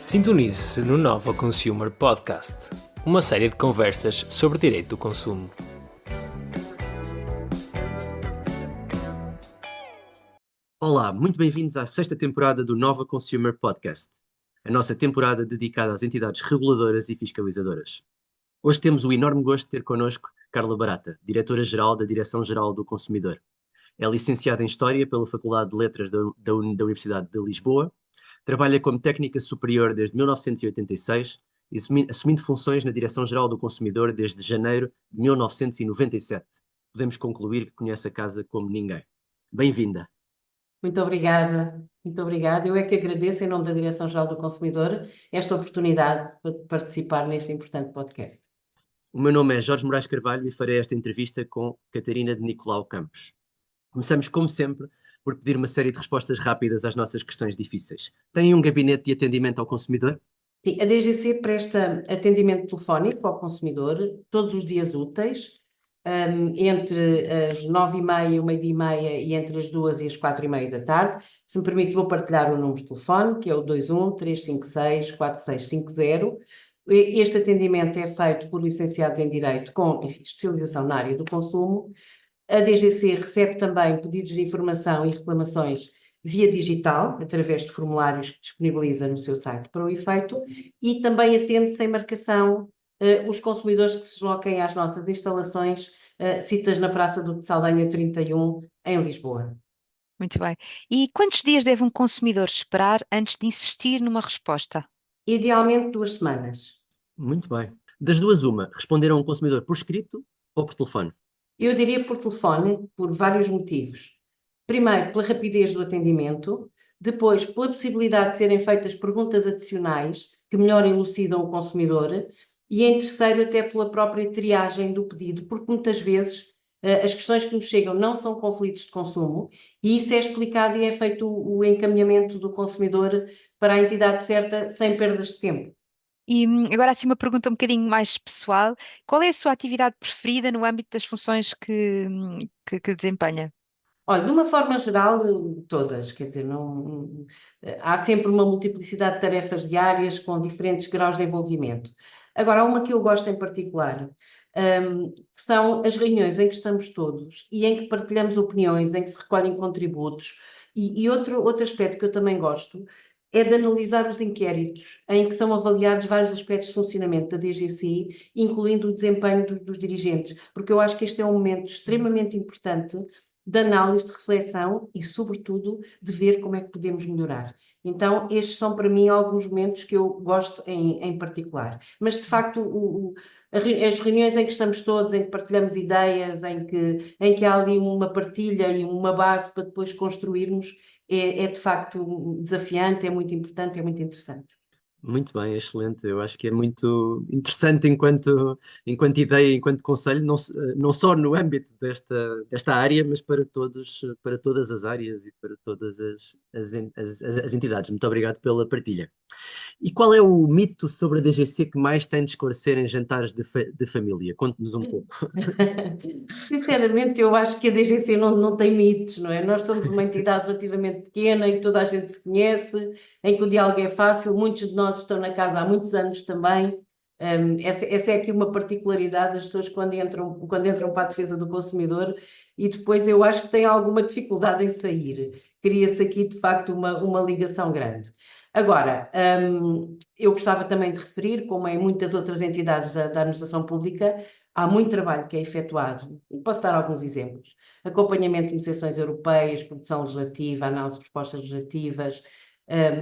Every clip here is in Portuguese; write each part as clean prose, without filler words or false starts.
Sintonize-se no Nova Consumer Podcast, uma série de conversas sobre direito do consumo. Olá, muito bem-vindos à sexta temporada do Nova Consumer Podcast, a nossa temporada dedicada às entidades reguladoras e fiscalizadoras. Hoje temos o enorme gosto de ter connosco Carla Barata, Diretora-Geral da Direção-Geral do Consumidor. É licenciada em História pela Faculdade de Letras da Universidade de Lisboa, trabalha como técnica superior desde 1986 e assumindo funções na Direção-Geral do Consumidor desde janeiro de 1997. Podemos concluir que conhece a casa como ninguém. Bem-vinda. Muito obrigada, muito obrigada. Eu é que agradeço, em nome da Direção-Geral do Consumidor, esta oportunidade de participar neste importante podcast. O meu nome é Jorge Moraes Carvalho e farei esta entrevista com Catarina de Nicolau Campos. Começamos, como sempre, por pedir uma série de respostas rápidas às nossas questões difíceis. Tem um gabinete de atendimento ao consumidor? Sim, a DGC presta atendimento telefónico ao consumidor todos os dias úteis, entre as 9h30 e o meio-dia e meia e entre as 2 e as 4h30 da tarde. Se me permite, vou partilhar o número de telefone, que é o 21 356 4650. Este atendimento é feito por licenciados em Direito com, especialização na área do consumo. A DGC recebe também pedidos de informação e reclamações via digital, através de formulários que disponibiliza no seu site para o efeito, e também atende sem marcação os consumidores que se desloquem às nossas instalações, citas na Praça do de Saldanha 31, em Lisboa. Muito bem. E quantos dias deve um consumidor esperar antes de insistir numa resposta? Idealmente 2 semanas. Muito bem. Das duas, uma. Responderam a um consumidor por escrito ou por telefone? Eu diria por telefone, por vários motivos. Primeiro, pela rapidez do atendimento. Depois, pela possibilidade de serem feitas perguntas adicionais que melhor elucidam o consumidor. E em terceiro, até pela própria triagem do pedido, porque muitas vezes as questões que nos chegam não são conflitos de consumo e isso é explicado e é feito o encaminhamento do consumidor para a entidade certa sem perdas de tempo. E agora assim uma pergunta um bocadinho mais pessoal. Qual é a sua atividade preferida no âmbito das funções que desempenha? Olha, de uma forma geral, todas, quer dizer, há sempre uma multiplicidade de tarefas diárias com diferentes graus de envolvimento. Agora, há uma que eu gosto em particular, que são as reuniões em que estamos todos e em que partilhamos opiniões, em que se recolhem contributos. E outro aspecto que eu também gosto é de analisar os inquéritos, em que são avaliados vários aspectos de funcionamento da DGC, incluindo o desempenho dos dirigentes, porque eu acho que este é um momento extremamente importante de análise, de reflexão e, sobretudo, de ver como é que podemos melhorar. Então, estes são para mim alguns momentos que eu gosto em particular. Mas, de facto, as reuniões em que estamos todos, em que partilhamos ideias, em que há ali uma partilha e uma base para depois construirmos, é de facto desafiante, é muito importante, é muito interessante. Muito bem, excelente. Eu acho que é muito interessante enquanto ideia, enquanto conselho, não só no âmbito desta área, mas para todas as áreas e para todas as entidades. Muito obrigado pela partilha. E qual é o mito sobre a DGC que mais tem de esclarecer em jantares de família? Conte-nos um pouco. Sinceramente, eu acho que a DGC não tem mitos, não é? Nós somos uma entidade relativamente pequena, em que toda a gente se conhece, em que o diálogo é fácil, muitos de nós estão na casa há muitos anos também. Essa é aqui uma particularidade das pessoas quando entram para a defesa do consumidor e depois eu acho que têm alguma dificuldade em sair. Cria-se aqui, de facto, uma ligação grande. Agora, eu gostava também de referir, como em muitas outras entidades da administração pública, há muito trabalho que é efetuado. Posso dar alguns exemplos. Acompanhamento de negociações europeias, produção legislativa, análise de propostas legislativas,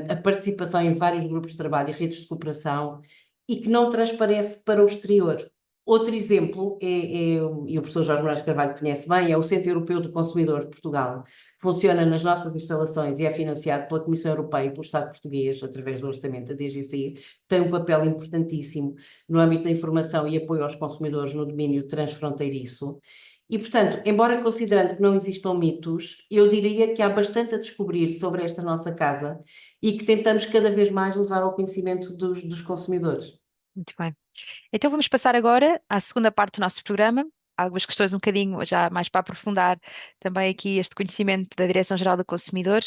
a participação em vários grupos de trabalho e redes de cooperação e que não transparece para o exterior. Outro exemplo, e o professor Jorge Moraes Carvalho conhece bem, é o Centro Europeu do Consumidor de Portugal, que funciona nas nossas instalações e é financiado pela Comissão Europeia e pelo Estado português, através do orçamento da DGC, tem um papel importantíssimo no âmbito da informação e apoio aos consumidores no domínio transfronteiriço. E, portanto, embora considerando que não existam mitos, eu diria que há bastante a descobrir sobre esta nossa casa e que tentamos cada vez mais levar ao conhecimento dos consumidores. Muito bem. Então vamos passar agora à segunda parte do nosso programa, algumas questões um bocadinho já mais para aprofundar também aqui este conhecimento da Direção-Geral do Consumidor.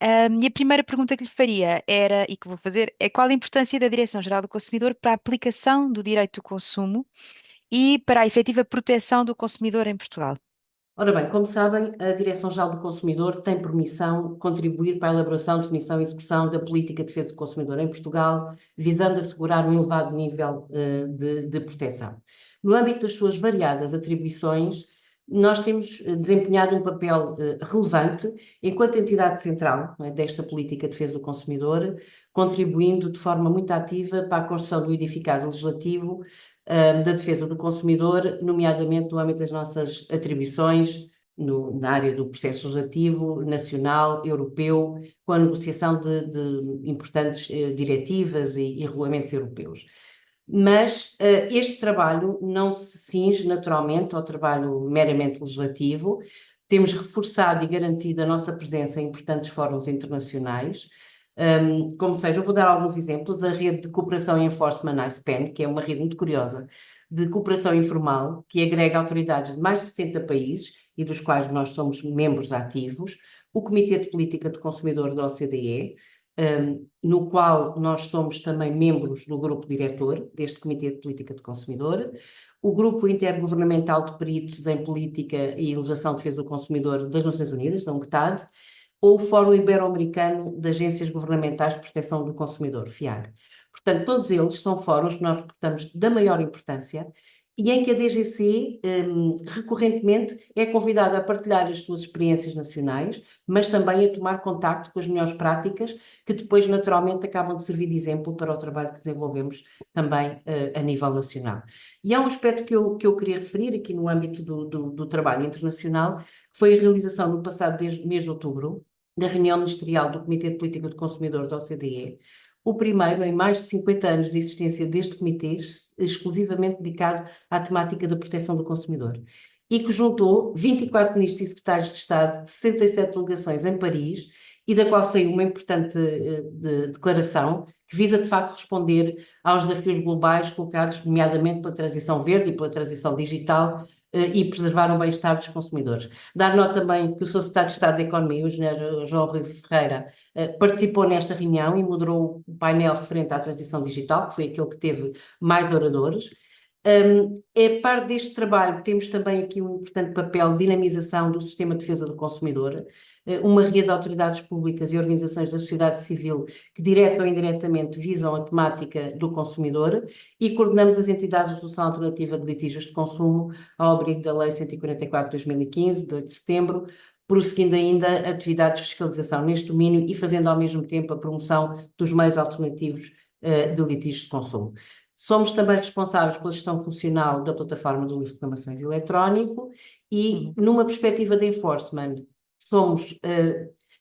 E a primeira pergunta que lhe faria era, e que vou fazer, é qual a importância da Direção-Geral do Consumidor para a aplicação do direito do consumo e para a efetiva proteção do consumidor em Portugal? Ora bem, como sabem, a Direção-Geral do Consumidor tem por missão contribuir para a elaboração, definição e execução da política de defesa do consumidor em Portugal, visando assegurar um elevado nível de proteção. No âmbito das suas variadas atribuições, nós temos desempenhado um papel relevante enquanto entidade central, não é, desta política de defesa do consumidor, contribuindo de forma muito ativa para a construção do edificado legislativo da defesa do consumidor, nomeadamente no âmbito das nossas atribuições na área do processo legislativo nacional, europeu, com a negociação de importantes diretivas e regulamentos europeus. Mas este trabalho não se cinge naturalmente ao trabalho meramente legislativo. Temos reforçado e garantido a nossa presença em importantes fóruns internacionais. Como seja, eu vou dar alguns exemplos. A rede de cooperação e enforcement ICEPEN, que é uma rede muito curiosa de cooperação informal, que agrega autoridades de mais de 70 países e dos quais nós somos membros ativos. O Comitê de Política do Consumidor da OCDE, no qual nós somos também membros do grupo diretor deste Comitê de Política do Consumidor. O Grupo Intergovernamental de Peritos em Política e Legislação de Defesa do Consumidor das Nações Unidas, da UNCTAD, ou o Fórum Ibero-Americano de Agências Governamentais de Proteção do Consumidor, FIAG. Portanto, todos eles são fóruns que nós reportamos da maior importância e em que a DGC, recorrentemente, é convidada a partilhar as suas experiências nacionais, mas também a tomar contacto com as melhores práticas, que depois, naturalmente, acabam de servir de exemplo para o trabalho que desenvolvemos também a nível nacional. E há um aspecto que eu queria referir aqui no âmbito do trabalho internacional, que foi a realização no passado mês de outubro, da reunião ministerial do Comitê de Política do Consumidor da OCDE, o primeiro em mais de 50 anos de existência deste comitê, exclusivamente dedicado à temática da proteção do consumidor, e que juntou 24 ministros e secretários de Estado de 67 delegações em Paris, e da qual saiu uma importante declaração que visa, de facto, responder aos desafios globais colocados, nomeadamente pela transição verde e pela transição digital, e preservar o bem-estar dos consumidores. Dar nota também que o Sr. Secretário de Estado da Economia, o Engenheiro João Rui Ferreira, participou nesta reunião e moderou o painel referente à transição digital, que foi aquele que teve mais oradores. É parte deste trabalho, temos também aqui um importante papel de dinamização do sistema de defesa do consumidor, uma rede de autoridades públicas e organizações da sociedade civil que, direta ou indiretamente, visam a temática do consumidor, e coordenamos as entidades de resolução alternativa de litígios de consumo ao abrigo da Lei 144 de 2015, de 8 de setembro, prosseguindo ainda atividades de fiscalização neste domínio e fazendo ao mesmo tempo a promoção dos meios alternativos de litígios de consumo. Somos também responsáveis pela gestão funcional da plataforma do livro de reclamações eletrónico e, numa perspectiva de enforcement,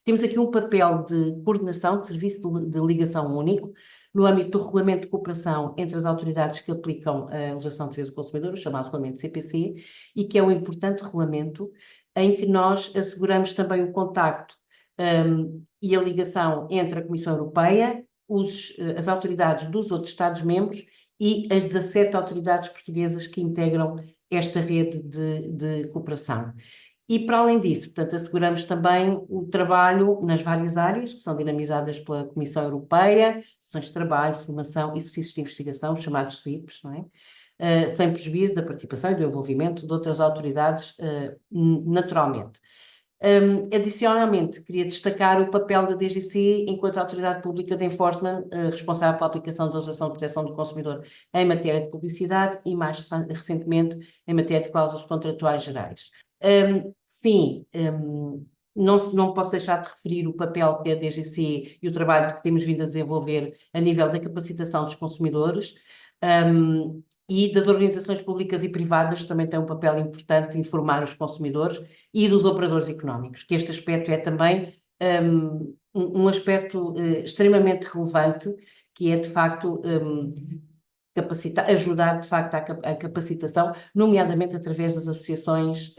temos aqui um papel de coordenação de serviço de ligação único no âmbito do regulamento de cooperação entre as autoridades que aplicam a legislação de defesa do consumidor, o chamado regulamento CPC, e que é um importante regulamento em que nós asseguramos também o contacto e a ligação entre a Comissão Europeia, as autoridades dos outros Estados-membros e as 17 autoridades portuguesas que integram esta rede de cooperação. E, para além disso, portanto, asseguramos também o trabalho nas várias áreas que são dinamizadas pela Comissão Europeia, sessões de trabalho, formação e exercícios de investigação, chamados SWIPs, não é? Sem prejuízo da participação e do envolvimento de outras autoridades, naturalmente. Adicionalmente, queria destacar o papel da DGC enquanto autoridade pública de enforcement, responsável pela aplicação da legislação de proteção do consumidor em matéria de publicidade e, mais recentemente, em matéria de cláusulas contratuais gerais. Não posso deixar de referir o papel que a DGC e o trabalho que temos vindo a desenvolver a nível da capacitação dos consumidores, e das organizações públicas e privadas, que também têm um papel importante em informar os consumidores, e dos operadores económicos, que este aspecto é também um aspecto extremamente relevante, que é, de facto, ajudar, de facto, à capacitação, nomeadamente através das associações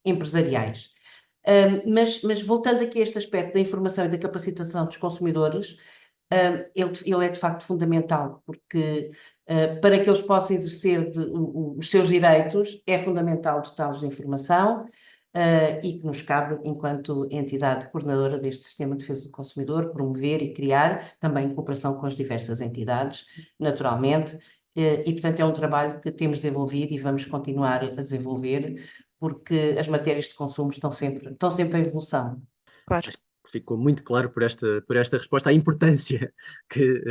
empresariais. Mas voltando aqui a este aspecto da informação e da capacitação dos consumidores, ele é de facto fundamental, porque para que eles possam exercer os seus direitos é fundamental dotá-los de informação e que nos cabe, enquanto entidade coordenadora deste Sistema de Defesa do Consumidor, promover e criar também em cooperação com as diversas entidades, naturalmente, e portanto é um trabalho que temos desenvolvido e vamos continuar a desenvolver, porque as matérias de consumo estão sempre em evolução. Claro. Ficou muito claro por esta resposta a importância que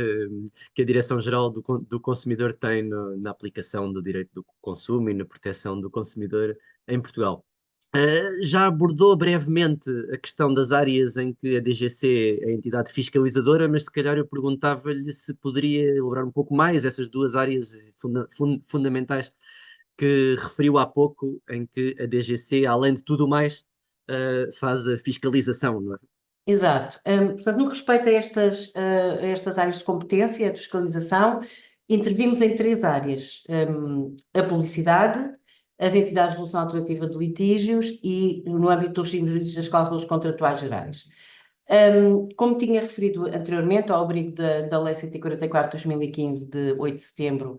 a Direção-Geral do Consumidor tem na aplicação do direito do consumo e na proteção do consumidor em Portugal. Já abordou brevemente a questão das áreas em que a DGC é a entidade fiscalizadora, mas se calhar eu perguntava-lhe se poderia elaborar um pouco mais essas duas áreas fundamentais que referiu há pouco, em que a DGC, além de tudo mais, faz a fiscalização, não é? Exato. Portanto, no que respeita a estas áreas de competência, de fiscalização, intervimos em 3 áreas: a publicidade, as entidades de resolução alternativa de litígios e no âmbito do regime jurídico das cláusulas contratuais gerais. Como tinha referido anteriormente, ao abrigo da Lei 144/2015, de 8 de setembro,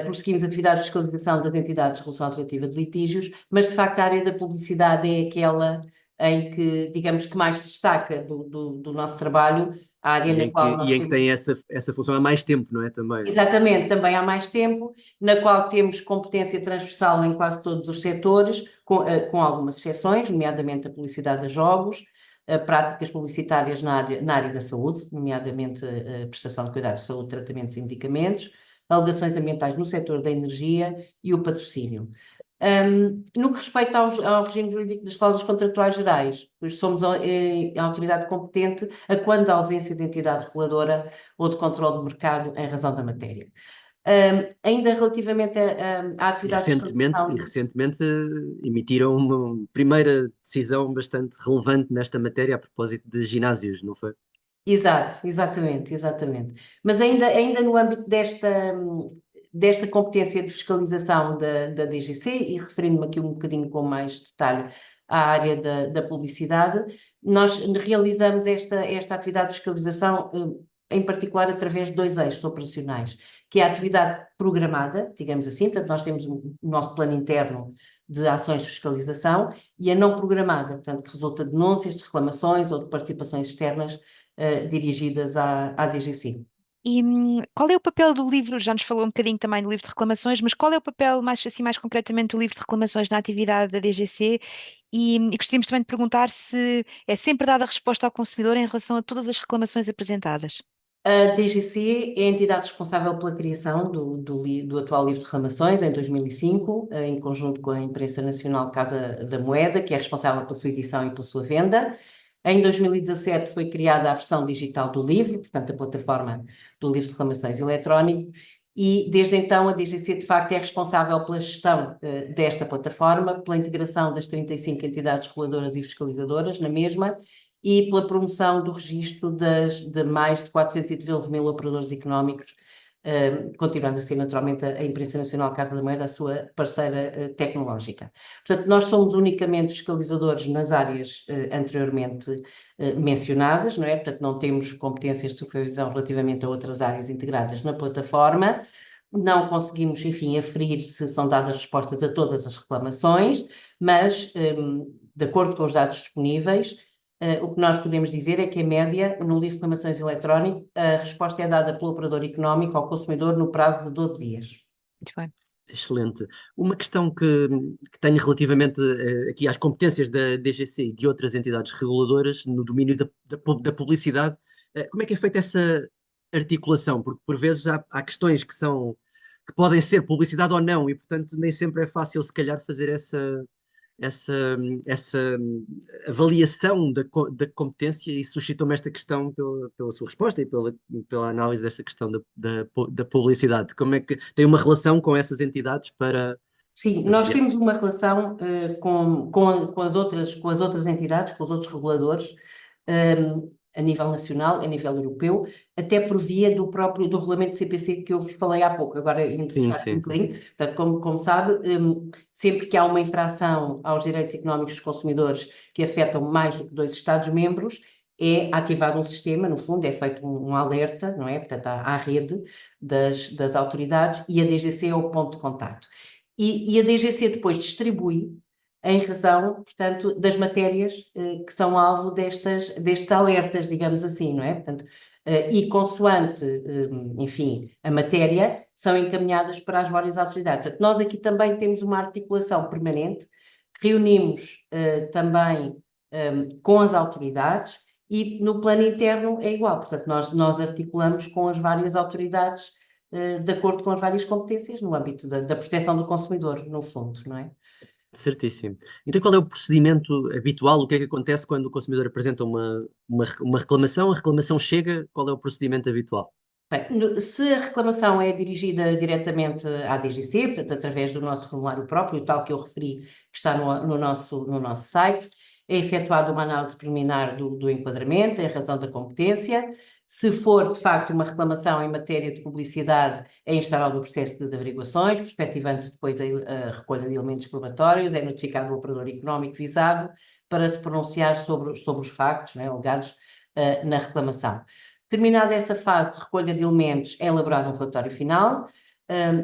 prosseguimos a atividade de fiscalização das entidades de resolução alternativa de litígios, mas de facto a área da publicidade é aquela em que, digamos, que mais se destaca do nosso trabalho, a área na qual nós E em que temos... tem essa função há mais tempo, não é? Também. Exatamente, também há mais tempo, na qual temos competência transversal em quase todos os setores, com algumas exceções, nomeadamente a publicidade a jogos, práticas publicitárias na área da saúde, nomeadamente a prestação de cuidados de saúde, tratamentos e medicamentos, alegações ambientais no setor da energia e o patrocínio. No que respeita ao regime jurídico das cláusulas contratuais gerais, pois somos a autoridade competente quando há ausência de entidade reguladora ou de controle de mercado em razão da matéria. Ainda relativamente à atividade de fiscalização... recentemente emitiram uma primeira decisão bastante relevante nesta matéria a propósito de ginásios, não foi? Exato, exatamente. Mas ainda no âmbito desta competência de fiscalização da DGC, e referindo-me aqui um bocadinho com mais detalhe à área da publicidade, nós realizamos esta atividade de fiscalização, em particular através de 2 eixos operacionais, que é a atividade programada, digamos assim, portanto nós temos o nosso plano interno de ações de fiscalização, e a não programada, portanto que resulta de denúncias, de reclamações ou de participações externas dirigidas à DGC. E qual é o papel do livro? Já nos falou um bocadinho também do livro de reclamações, mas qual é o papel, mais concretamente, do livro de reclamações na atividade da DGC? E gostaríamos também de perguntar se é sempre dada a resposta ao consumidor em relação a todas as reclamações apresentadas. A DGC é a entidade responsável pela criação do atual livro de reclamações, em 2005, em conjunto com a Imprensa Nacional Casa da Moeda, que é responsável pela sua edição e pela sua venda. Em 2017 foi criada a versão digital do livro, portanto a plataforma do livro de reclamações eletrónico, e desde então a DGC de facto é responsável pela gestão desta plataforma, pela integração das 35 entidades reguladoras e fiscalizadoras na mesma, e pela promoção do registro de mais de 413 mil operadores económicos, continuando a ser naturalmente a Imprensa Nacional Casa da Moeda a sua parceira tecnológica. Portanto, nós somos unicamente fiscalizadores nas áreas anteriormente mencionadas, não é? Portanto, não temos competências de supervisão relativamente a outras áreas integradas na plataforma, não conseguimos, enfim, aferir se são dadas respostas a todas as reclamações, mas, de acordo com os dados disponíveis, o que nós podemos dizer é que, em média, no livro de reclamações eletrónico, a resposta é dada pelo operador económico ao consumidor no prazo de 12 dias. Muito bem. Excelente. Uma questão que tenho relativamente aqui às competências da DGC e de outras entidades reguladoras no domínio da publicidade, como é que é feita essa articulação? Porque por vezes há questões que podem ser publicidade ou não, e portanto nem sempre é fácil se calhar fazer essa avaliação da competência, e suscitou-me esta questão pela sua resposta e pela análise desta questão da publicidade. Como é que tem uma relação com essas entidades para... Sim, nós temos uma relação com as outras entidades, com os outros reguladores, a nível nacional, a nível europeu, até por via do regulamento CPC que eu vos falei há pouco. Agora, indo buscar um bocadinho, portanto, como sabe, sempre que há uma infração aos direitos económicos dos consumidores que afetam mais do que 2 Estados-membros, é ativado um sistema, no fundo, é feito um alerta, não é? Portanto, à rede das autoridades e a DGC é o ponto de contacto. E a DGC depois distribui em razão, portanto, das matérias que são alvo destes alertas, digamos assim, não é? Portanto, e consoante, enfim, a matéria, são encaminhadas para as várias autoridades. Portanto, nós aqui também temos uma articulação permanente, reunimos também com as autoridades e no plano interno é igual. Portanto, nós articulamos com as várias autoridades de acordo com as várias competências no âmbito da proteção do consumidor, no fundo, não é? Certíssimo. Então, qual é o procedimento habitual? O que é que acontece quando o consumidor apresenta uma reclamação? A reclamação chega, qual é o procedimento habitual? Bem, se a reclamação é dirigida diretamente à DGC, portanto, através do nosso formulário próprio, o tal que eu referi, que está no nosso site, é efetuada uma análise preliminar do enquadramento, em razão da competência. Se for, de facto, uma reclamação em matéria de publicidade, é instaurado o processo de averiguações, perspectivando-se depois a recolha de elementos probatórios, é notificado o operador económico visado para se pronunciar sobre os factos, né, alegados na reclamação. Terminada essa fase de recolha de elementos, é elaborado um relatório final,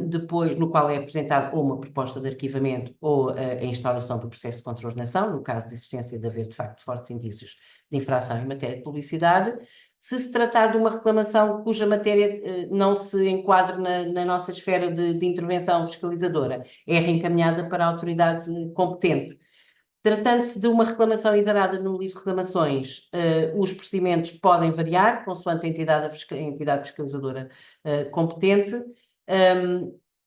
depois no qual é apresentado ou uma proposta de arquivamento ou a instauração do processo de contraordenação, no caso de existência de haver, de facto, fortes indícios de infração em matéria de publicidade. Se tratar de uma reclamação cuja matéria não se enquadre na nossa esfera de intervenção fiscalizadora, é reencaminhada para a autoridade competente. Tratando-se de uma reclamação exarada no livro de reclamações, os procedimentos podem variar, consoante a entidade fiscalizadora competente.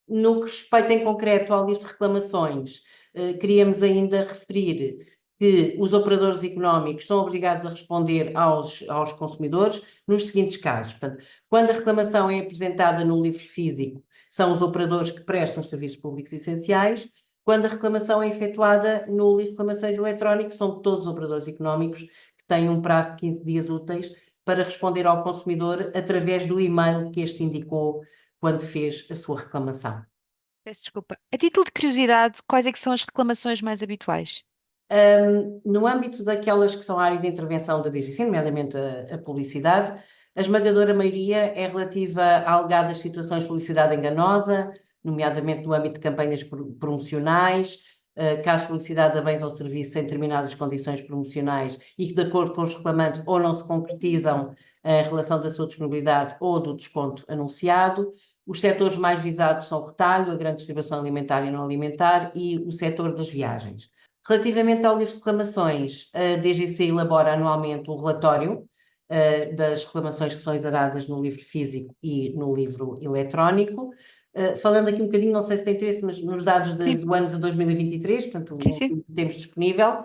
No que respeita em concreto ao livro de reclamações, queríamos ainda referir que os operadores económicos são obrigados a responder aos consumidores nos seguintes casos. Portanto, quando a reclamação é apresentada no livro físico, são os operadores que prestam serviços públicos essenciais. Quando a reclamação é efetuada no livro de reclamações eletrónico, são todos os operadores económicos que têm um prazo de 15 dias úteis para responder ao consumidor através do e-mail que este indicou quando fez a sua reclamação. Peço desculpa. A título de curiosidade, quais é que são as reclamações mais habituais? No âmbito daquelas que são a área de intervenção da DGC, nomeadamente a publicidade, a esmagadora maioria é relativa a alegadas situações de publicidade enganosa, nomeadamente no âmbito de campanhas promocionais, casos de publicidade a bens ou serviços em determinadas condições promocionais e que, de acordo com os reclamantes, ou não se concretizam em relação da sua disponibilidade ou do desconto anunciado. Os setores mais visados são o retalho, a grande distribuição alimentar e não alimentar e o setor das viagens. Relativamente ao livro de reclamações, a DGC elabora anualmente um relatório das reclamações que são exaradas no livro físico e no livro eletrónico. Falando aqui um bocadinho, não sei se tem interesse, mas nos dados do ano de 2023, portanto, o que temos disponível,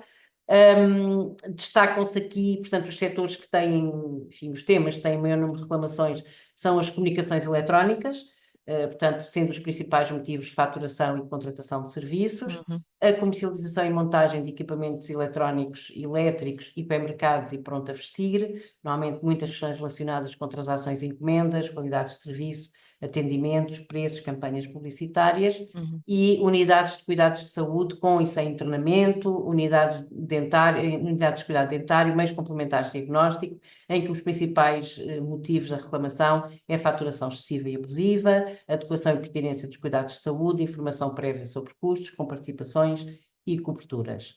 destacam-se aqui, portanto, os setores que têm, enfim, os temas que têm maior número de reclamações são as comunicações eletrónicas, portanto, sendo os principais motivos de faturação e contratação de serviços, a comercialização e montagem de equipamentos eletrónicos, elétricos, hipermercados e pronto a vestir, normalmente muitas questões relacionadas com transações e encomendas, qualidades de serviço, atendimentos, preços, campanhas publicitárias e unidades de cuidados de saúde com e sem internamento, unidades de cuidado dentário, meios complementares de diagnóstico, em que os principais motivos da reclamação é a faturação excessiva e abusiva, adequação e pertinência dos cuidados de saúde, informação prévia sobre custos, com participações e coberturas.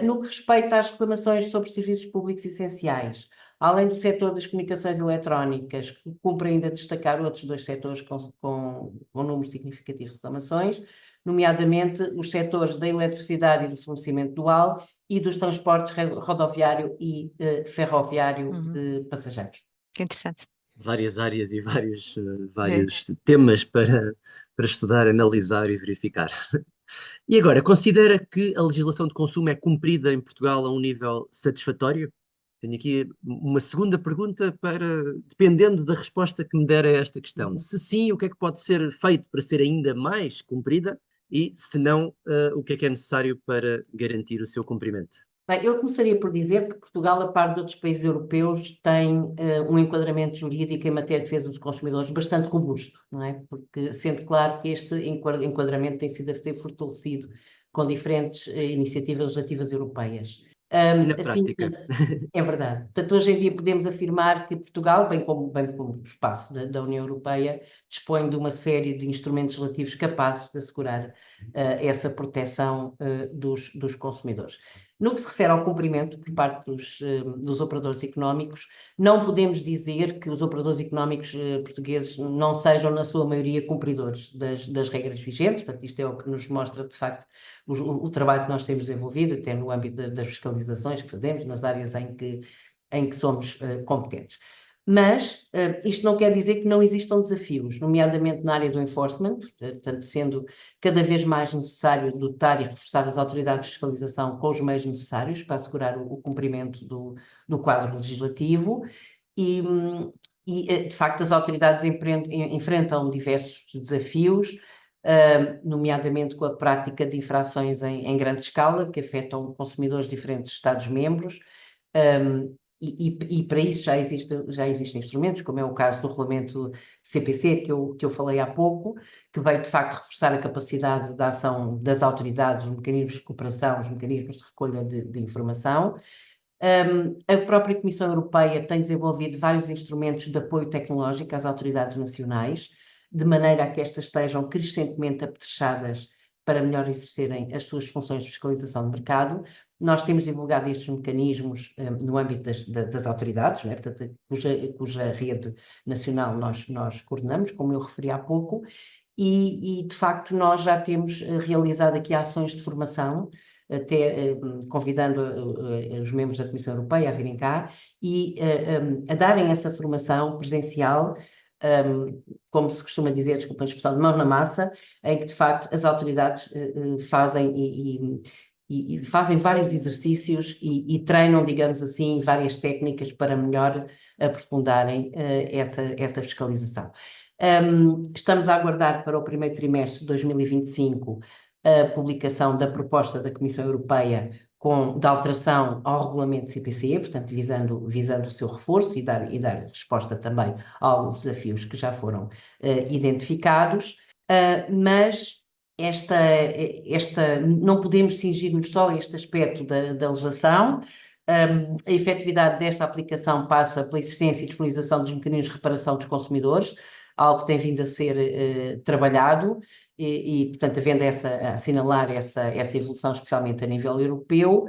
No que respeita às reclamações sobre serviços públicos essenciais, além do setor das comunicações eletrónicas, que cumpre ainda destacar outros dois setores com número significativo de reclamações, nomeadamente os setores da eletricidade e do fornecimento dual e dos transportes rodoviário e ferroviário de passageiros. Que interessante. Várias áreas e vários temas para estudar, analisar e verificar. E agora, considera que a legislação de consumo é cumprida em Portugal a um nível satisfatório? Tenho aqui uma segunda pergunta dependendo da resposta que me der a esta questão. Se sim, o que é que pode ser feito para ser ainda mais cumprida? E, se não, o que é necessário para garantir o seu cumprimento? Bem, eu começaria por dizer que Portugal, a par de outros países europeus, tem um enquadramento jurídico em matéria de defesa dos consumidores bastante robusto, não é? Porque sendo claro que este enquadramento tem sido a ser fortalecido com diferentes iniciativas legislativas europeias. E na Assim, prática? é verdade. Portanto, hoje em dia podemos afirmar que Portugal, bem como o espaço da União Europeia, dispõe de uma série de instrumentos legislativos capazes de assegurar essa proteção dos consumidores. No que se refere ao cumprimento por parte dos operadores económicos, não podemos dizer que os operadores económicos portugueses não sejam, na sua maioria, cumpridores das regras vigentes. Portanto, isto é o que nos mostra, de facto, o trabalho que nós temos desenvolvido, até no âmbito das fiscalizações que fazemos, nas áreas em que somos competentes. Mas isto não quer dizer que não existam desafios, nomeadamente na área do enforcement, portanto, sendo cada vez mais necessário dotar e reforçar as autoridades de fiscalização com os meios necessários para assegurar o cumprimento do quadro legislativo e, de facto, as autoridades enfrentam diversos desafios, nomeadamente com a prática de infrações em grande escala, que afetam consumidores de diferentes Estados-membros, e para isso já existem instrumentos, como é o caso do regulamento CPC, que eu falei há pouco, que veio de facto reforçar a capacidade de ação das autoridades, os mecanismos de cooperação, os mecanismos de recolha de informação. A própria Comissão Europeia tem desenvolvido vários instrumentos de apoio tecnológico às autoridades nacionais, de maneira a que estas estejam crescentemente apetrechadas para melhor exercerem as suas funções de fiscalização de mercado. Nós temos divulgado estes mecanismos no âmbito das autoridades, não é? Portanto, cuja rede nacional nós coordenamos, como eu referi há pouco, e de facto nós já temos realizado aqui ações de formação, até convidando os membros da Comissão Europeia a virem cá e a darem essa formação presencial, como se costuma dizer, desculpa a expressão, de mão na massa, em que de facto as autoridades fazem e fazem vários exercícios e treinam, digamos assim, várias técnicas para melhor aprofundarem essa fiscalização. Estamos a aguardar para o primeiro trimestre de 2025 a publicação da proposta da Comissão Europeia da alteração ao regulamento CPC, portanto, visando o seu reforço e dar resposta também aos desafios que já foram identificados, mas não podemos cingir-nos só a este aspecto da legislação. A efetividade desta aplicação passa pela existência e disponibilização dos mecanismos de reparação dos consumidores, algo que tem vindo a ser trabalhado portanto, havendo a assinalar essa evolução, especialmente a nível europeu.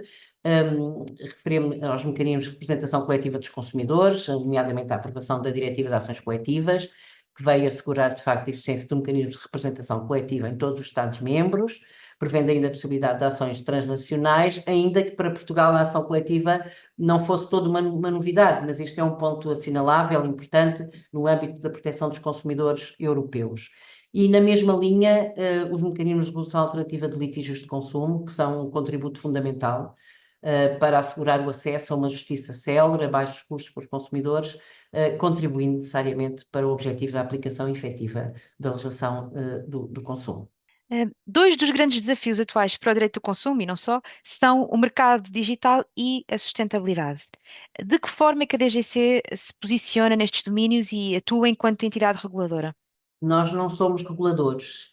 Referimos aos mecanismos de representação coletiva dos consumidores, nomeadamente a aprovação da Diretiva de Ações Coletivas, que veio assegurar, de facto, a existência de um mecanismo de representação coletiva em todos os Estados-membros, prevendo ainda a possibilidade de ações transnacionais, ainda que para Portugal a ação coletiva não fosse toda uma novidade, mas este é um ponto assinalável, importante, no âmbito da proteção dos consumidores europeus. E na mesma linha, os mecanismos de resolução alternativa de litígios de consumo, que são um contributo fundamental para assegurar o acesso a uma justiça célere, a baixos custos para os consumidores, contribuindo necessariamente para o objetivo da aplicação efetiva da legislação do consumo. Dois dos grandes desafios atuais para o direito do consumo, e não só, são o mercado digital e a sustentabilidade. De que forma é que a DGC se posiciona nestes domínios e atua enquanto entidade reguladora? Nós não somos reguladores,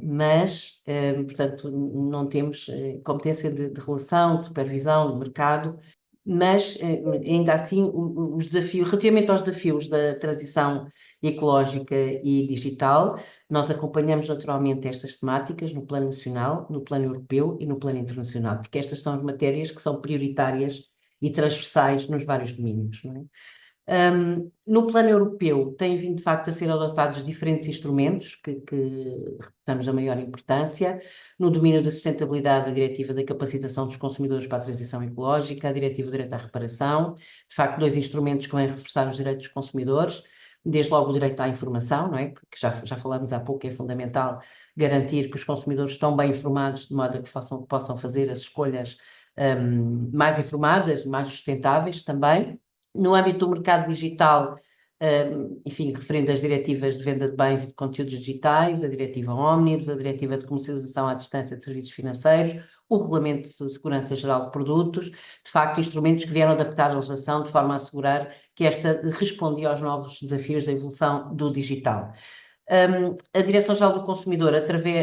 mas, portanto, não temos competência de relação, de supervisão, de mercado, mas, ainda assim, os desafios, relativamente aos desafios da transição ecológica e digital, nós acompanhamos naturalmente estas temáticas no plano nacional, no plano europeu e no plano internacional, porque estas são as matérias que são prioritárias e transversais nos vários domínios, não é? No plano europeu, têm vindo de facto a ser adotados diferentes instrumentos que reputamos a maior importância. No domínio da sustentabilidade, a Diretiva da Capacitação dos Consumidores para a Transição Ecológica, a Diretiva do Direito à Reparação, de facto, dois instrumentos que vêm reforçar os direitos dos consumidores, desde logo o direito à informação, não é? Que já falámos há pouco, é fundamental garantir que os consumidores estão bem informados, de modo a que possam fazer as escolhas mais informadas, mais sustentáveis também. No âmbito do mercado digital, enfim, referendo às diretivas de venda de bens e de conteúdos digitais, a Diretiva Ómnibus, a Diretiva de Comercialização à Distância de Serviços Financeiros, o Regulamento de Segurança Geral de Produtos, de facto, instrumentos que vieram adaptar a legislação de forma a assegurar que esta respondia aos novos desafios da evolução do digital. A Direção-Geral do Consumidor,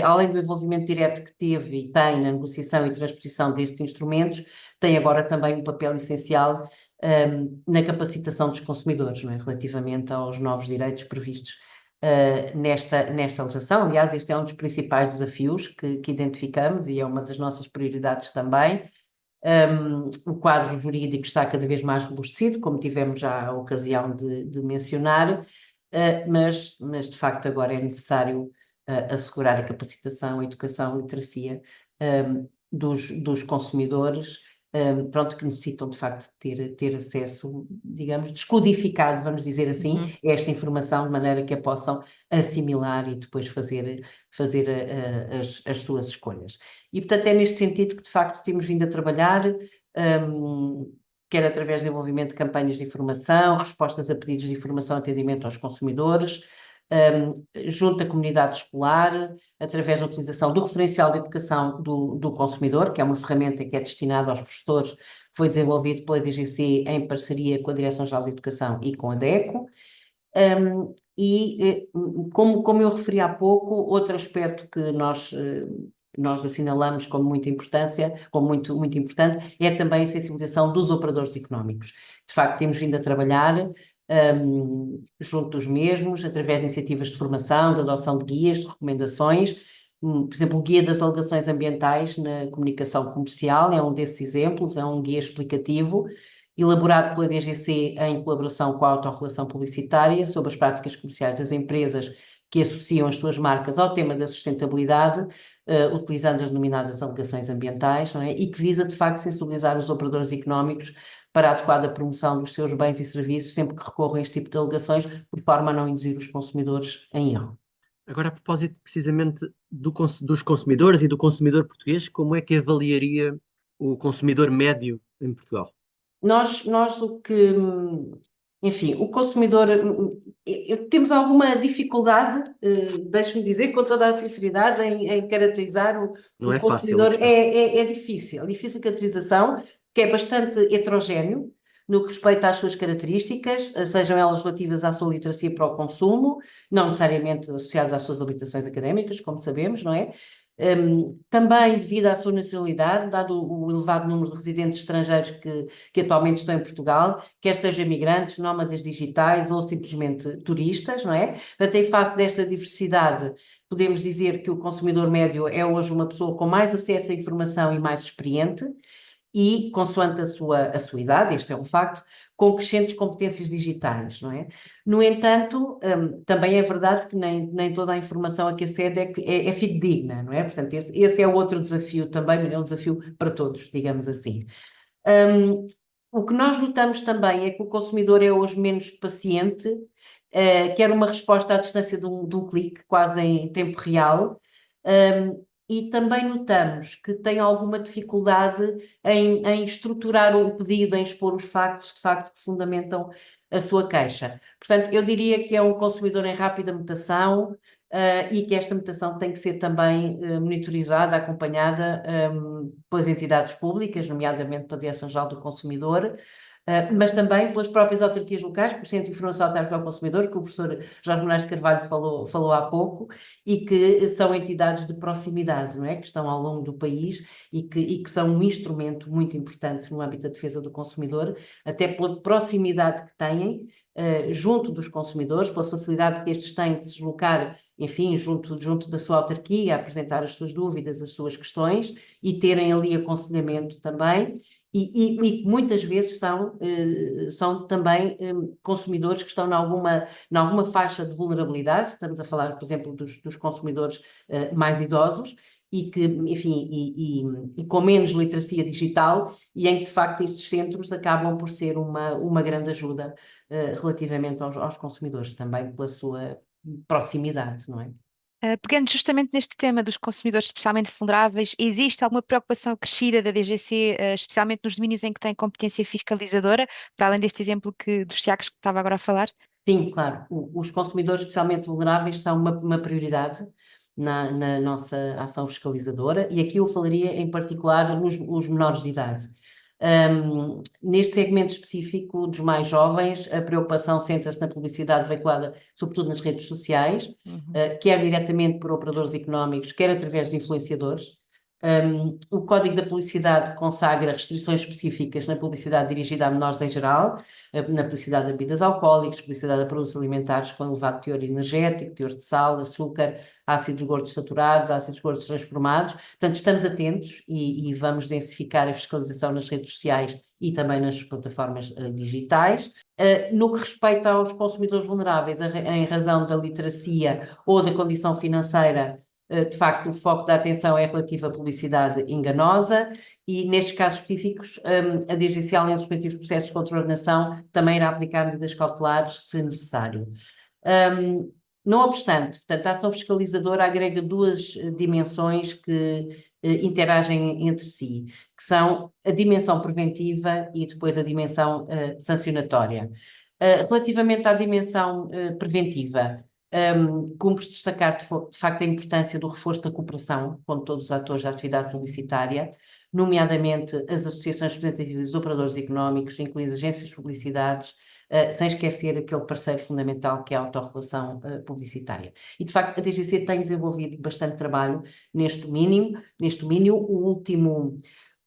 além do envolvimento direto que teve e tem na negociação e transposição destes instrumentos, tem agora também um papel essencial na capacitação dos consumidores, não é? Relativamente aos novos direitos previstos nesta legislação. Aliás, este é um dos principais desafios que identificamos e é uma das nossas prioridades também. O quadro jurídico está cada vez mais robustecido, como tivemos já a ocasião de mencionar, mas de facto agora é necessário assegurar a capacitação, a educação, a literacia dos consumidores, pronto, que necessitam de facto de ter acesso, digamos, descodificado, vamos dizer assim, a esta informação, de maneira que a possam assimilar e depois fazer as suas escolhas. E, portanto, é neste sentido que, de facto, temos vindo a trabalhar, quer através do desenvolvimento de campanhas de informação, respostas a pedidos de informação e atendimento aos consumidores, junto à comunidade escolar, através da utilização do referencial de educação do consumidor, que é uma ferramenta que é destinada aos professores, foi desenvolvido pela DGC em parceria com a Direção-Geral de Educação e com a DECO. Como eu referi há pouco, outro aspecto que nós assinalamos como muita importância, como muito importante, é também a sensibilização dos operadores económicos. De facto, temos vindo a trabalhar junto dos mesmos, através de iniciativas de formação, de adoção de guias, de recomendações. Por exemplo, o Guia das Alegações Ambientais na Comunicação Comercial é um desses exemplos, é um guia explicativo, elaborado pela DGC em colaboração com a Autorregulação Publicitária sobre as práticas comerciais das empresas que associam as suas marcas ao tema da sustentabilidade, utilizando as denominadas alegações ambientais, não é? E que visa, de facto, sensibilizar os operadores económicos para a adequada promoção dos seus bens e serviços, sempre que recorram a este tipo de alegações, por forma a não induzir os consumidores em erro. Agora, a propósito precisamente dos consumidores e do consumidor português, como é que avaliaria o consumidor médio em Portugal? Nós enfim, o consumidor, temos alguma dificuldade, deixe-me dizer com toda a sinceridade, em caracterizar Não o é fácil a consumidor. questão. É difícil a caracterização, que é bastante heterogéneo no que respeita às suas características, sejam elas relativas à sua literacia para o consumo, não necessariamente associadas às suas habilitações académicas, como sabemos, não é? Também devido à sua nacionalidade, dado o elevado número de residentes estrangeiros que atualmente estão em Portugal, quer sejam imigrantes, nómadas digitais ou simplesmente turistas, não é? Portanto, em face desta diversidade, podemos dizer que o consumidor médio é hoje uma pessoa com mais acesso à informação e mais experiente, e, consoante a sua idade, este é um facto, com crescentes competências digitais, não é? No entanto, também é verdade que nem toda a informação a que acede é fidedigna, não é? Portanto, esse é outro desafio também, mas é um desafio para todos, digamos assim. O que nós notamos também é que o consumidor é hoje menos paciente, quer uma resposta à distância de um clique, quase em tempo real, e também notamos que tem alguma dificuldade em estruturar o pedido, em expor os factos, de facto, que fundamentam a sua queixa. Portanto, eu diria que é um consumidor em rápida mutação, e que esta mutação tem que ser também monitorizada, acompanhada pelas entidades públicas, nomeadamente pela Direção-Geral do Consumidor, mas também pelas próprias autarquias locais, por Centro de Informação Autárquica ao Consumidor, que o professor Jorge Moraes de Carvalho falou há pouco, e que são entidades de proximidade, não é? Que estão ao longo do país e que são um instrumento muito importante no âmbito da defesa do consumidor, até pela proximidade que têm junto dos consumidores, pela facilidade que estes têm de se deslocar, enfim, junto da sua autarquia, apresentar as suas dúvidas, as suas questões e terem ali aconselhamento também. E muitas vezes são também consumidores que estão em alguma faixa de vulnerabilidade. Estamos a falar, por exemplo, dos consumidores mais idosos e que, enfim, e com menos literacia digital, e em que, de facto, estes centros acabam por ser uma grande ajuda relativamente aos consumidores, também pela sua proximidade, não é? Pegando justamente neste tema dos consumidores especialmente vulneráveis, existe alguma preocupação acrescida da DGC, especialmente nos domínios em que tem competência fiscalizadora, para além deste exemplo dos Tiagos que estava agora a falar? Sim, claro. Os consumidores especialmente vulneráveis são uma prioridade na nossa ação fiscalizadora, e aqui eu falaria em particular nos menores de idade. Neste segmento específico dos mais jovens, a preocupação centra-se na publicidade veiculada, sobretudo nas redes sociais, quer diretamente por operadores económicos, quer através de influenciadores. O Código da Publicidade consagra restrições específicas na publicidade dirigida a menores em geral, na publicidade de bebidas alcoólicas, publicidade de produtos alimentares com elevado teor energético, teor de sal, açúcar, ácidos gordos saturados, ácidos gordos transformados. Portanto, estamos atentos e vamos densificar a fiscalização nas redes sociais e também nas plataformas digitais. No que respeita aos consumidores vulneráveis, em razão da literacia ou da condição financeira, de facto, o foco da atenção é relativo à publicidade enganosa e, nestes casos específicos, a DGCI, além dos respectivos processos de contraordenação, também irá aplicar medidas cautelares, se necessário. Não obstante, portanto, a ação fiscalizadora agrega duas dimensões que interagem entre si, que são a dimensão preventiva e depois a dimensão sancionatória. Relativamente à dimensão preventiva, cumpre destacar de facto a importância do reforço da cooperação com todos os atores da atividade publicitária, nomeadamente as associações representativas dos operadores económicos, incluindo agências de publicidades, sem esquecer aquele parceiro fundamental que é a autorregulação publicitária. E, de facto, a DGC tem desenvolvido bastante trabalho neste domínio.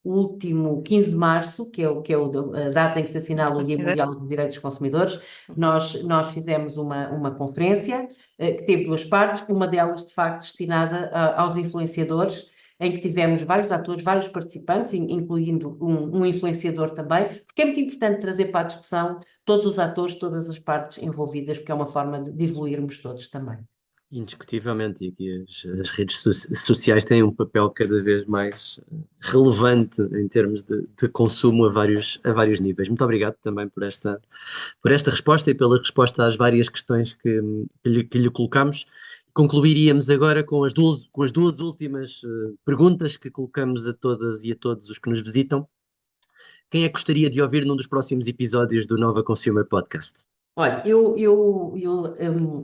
O último 15 de março, que é a data em que se assinala o Dia Mundial dos Direitos dos Consumidores, nós fizemos uma conferência que teve duas partes, uma delas, de facto, destinada aos influenciadores, em que tivemos vários atores, vários participantes, incluindo um influenciador também, porque é muito importante trazer para a discussão todos os atores, todas as partes envolvidas, porque é uma forma de evoluirmos todos também. Indiscutivelmente, e aqui as redes sociais têm um papel cada vez mais relevante em termos de consumo a vários níveis. Muito obrigado também por esta resposta e pela resposta às várias questões que lhe colocamos. Concluiríamos agora com as duas últimas perguntas que colocamos a todas e a todos os que nos visitam. Quem é que gostaria de ouvir num dos próximos episódios do Nova Consumer Podcast? Olha,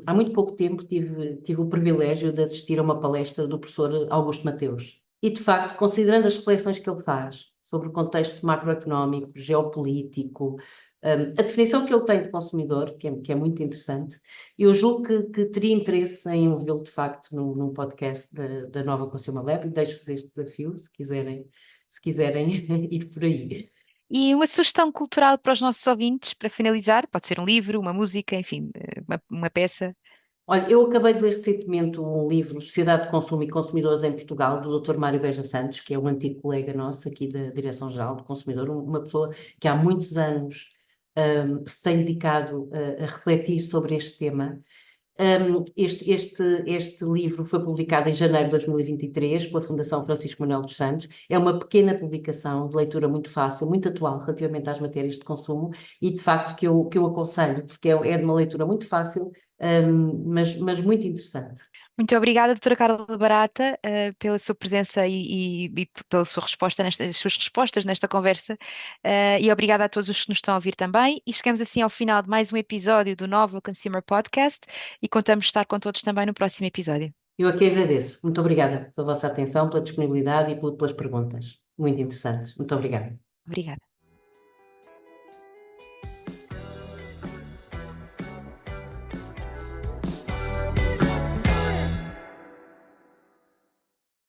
há muito pouco tempo tive o privilégio de assistir a uma palestra do professor Augusto Mateus. E, de facto, considerando as reflexões que ele faz sobre o contexto macroeconómico, geopolítico, a definição que ele tem de consumidor, que é muito interessante, eu julgo que teria interesse em ouvi-lo, de facto, num podcast da Nova Consumer Lab, e deixo-vos este desafio, se quiserem ir por aí. E uma sugestão cultural para os nossos ouvintes, para finalizar, pode ser um livro, uma música, enfim, uma peça. Olha, eu acabei de ler recentemente um livro, Sociedade de Consumo e Consumidores em Portugal, do Dr. Mário Beja Santos, que é um antigo colega nosso aqui da Direção-Geral do Consumidor, uma pessoa que há muitos anos se tem dedicado a refletir sobre este tema. Este livro foi publicado em janeiro de 2023 pela Fundação Francisco Manuel dos Santos. É uma pequena publicação de leitura muito fácil, muito atual relativamente às matérias de consumo e, de facto, que eu aconselho, porque é de uma leitura muito fácil, mas muito interessante. Muito obrigada, doutora Carla Barata, pela sua presença e pela sua resposta as suas respostas nesta conversa, e obrigada a todos os que nos estão a ouvir também. E chegamos assim ao final de mais um episódio do Nova Consumer Podcast e contamos estar com todos também no próximo episódio. Eu aqui agradeço. Muito obrigada pela vossa atenção, pela disponibilidade e pelas perguntas. Muito interessantes. Muito obrigada. Obrigada.